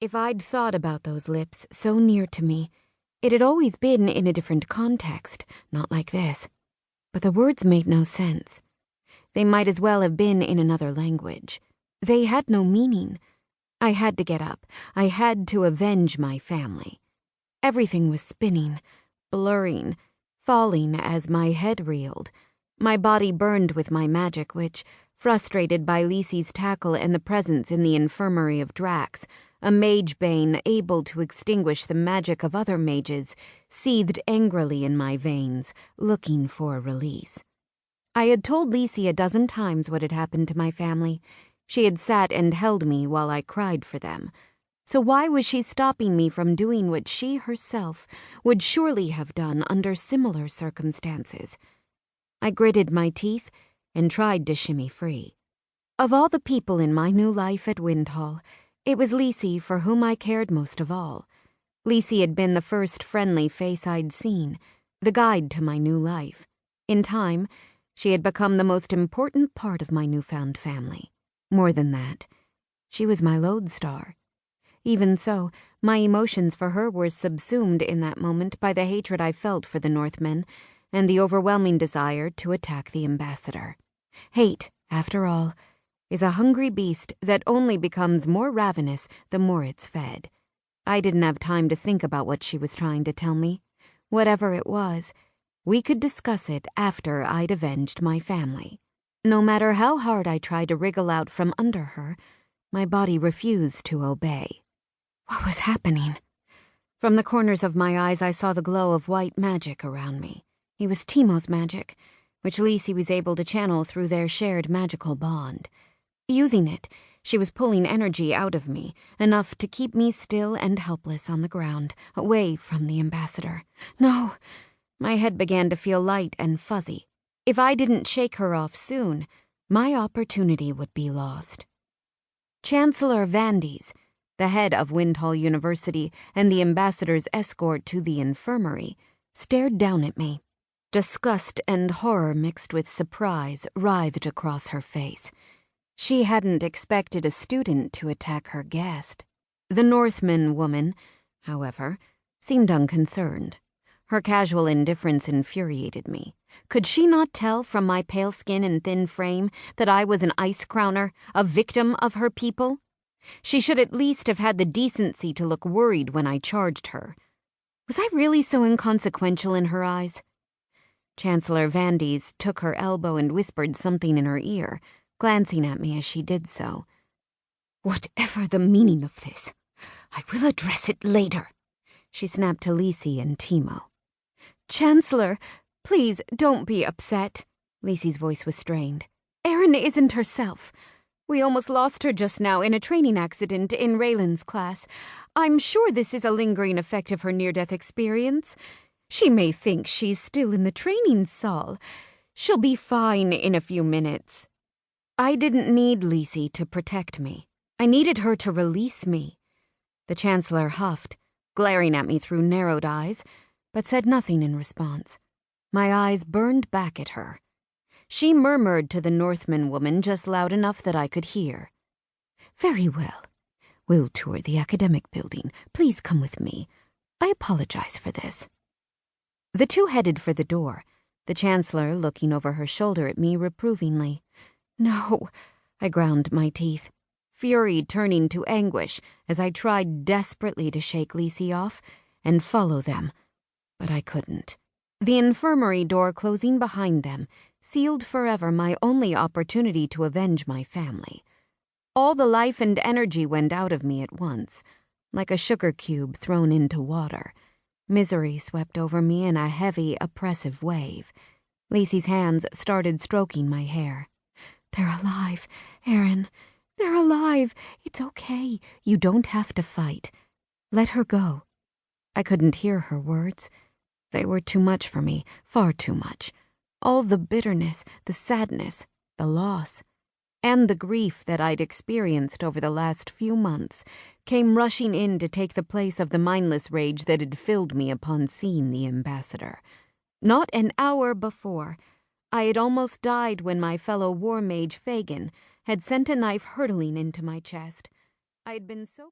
If I'd thought about those lips so near to me, it had always been in a different context, not like this. But the words made no sense. They might as well have been in another language. They had no meaning. I had to get up. I had to avenge my family. Everything was spinning, blurring, falling as my head reeled. My body burned with my magic, which, frustrated by Lyse's tackle and the presence in the infirmary of Drax, a mage bane able to extinguish the magic of other mages, seethed angrily in my veins, looking for release. I had told Lyse a dozen times what had happened to my family. She had sat and held me while I cried for them. So why was she stopping me from doing what she herself would surely have done under similar circumstances? I gritted my teeth and tried to shimmy free. Of all the people in my new life at Windhall, it was Lyse for whom I cared most of all. Lyse had been the first friendly face I'd seen, the guide to my new life. In time, she had become the most important part of my newfound family. More than that, she was my lodestar. Even so, my emotions for her were subsumed in that moment by the hatred I felt for the Northmen and the overwhelming desire to attack the ambassador. Hate, after all, is a hungry beast that only becomes more ravenous the more it's fed. I didn't have time to think about what she was trying to tell me. Whatever it was, we could discuss it after I'd avenged my family. No matter how hard I tried to wriggle out from under her, my body refused to obey. What was happening? From the corners of my eyes I saw the glow of white magic around me. It was Teimo's magic, which Lyse was able to channel through their shared magical bond. Using it, she was pulling energy out of me, enough to keep me still and helpless on the ground, away from the ambassador. No! My head began to feel light and fuzzy. If I didn't shake her off soon, my opportunity would be lost. Chancellor Vandes, the head of Windhall University and the ambassador's escort to the infirmary, stared down at me. Disgust and horror mixed with surprise writhed across her face. She hadn't expected a student to attack her guest. The Northman woman, however, seemed unconcerned. Her casual indifference infuriated me. Could she not tell from my pale skin and thin frame that I was an ice crowner, a victim of her people? She should at least have had the decency to look worried when I charged her. Was I really so inconsequential in her eyes? Chancellor Vandes took her elbow and whispered something in her ear, glancing at me as she did so. "Whatever the meaning of this, I will address it later," she snapped to Lyse and Teimo. "Chancellor, please don't be upset." Lyse's voice was strained. "Aeryn isn't herself. We almost lost her just now in a training accident in Raylan's class. I'm sure this is a lingering effect of her near-death experience. She may think she's still in the training stall. She'll be fine in a few minutes." I didn't need Lyse to protect me. I needed her to release me. The Chancellor huffed, glaring at me through narrowed eyes, but said nothing in response. My eyes burned back at her. She murmured to the Northman woman just loud enough that I could hear. "Very well. We'll tour the academic building. Please come with me. I apologize for this." The two headed for the door, the Chancellor looking over her shoulder at me reprovingly. "No," I ground my teeth, fury turning to anguish as I tried desperately to shake Lyse off and follow them, but I couldn't. The infirmary door closing behind them sealed forever my only opportunity to avenge my family. All the life and energy went out of me at once, like a sugar cube thrown into water. Misery swept over me in a heavy, oppressive wave. Lyse's hands started stroking my hair. "They're alive, Aeryn. They're alive. It's okay. You don't have to fight. Let her go." I couldn't hear her words. They were too much for me, far too much. All the bitterness, the sadness, the loss, and the grief that I'd experienced over the last few months came rushing in to take the place of the mindless rage that had filled me upon seeing the ambassador. Not an hour before, I had almost died when my fellow war mage Fagin had sent a knife hurtling into my chest. I had been so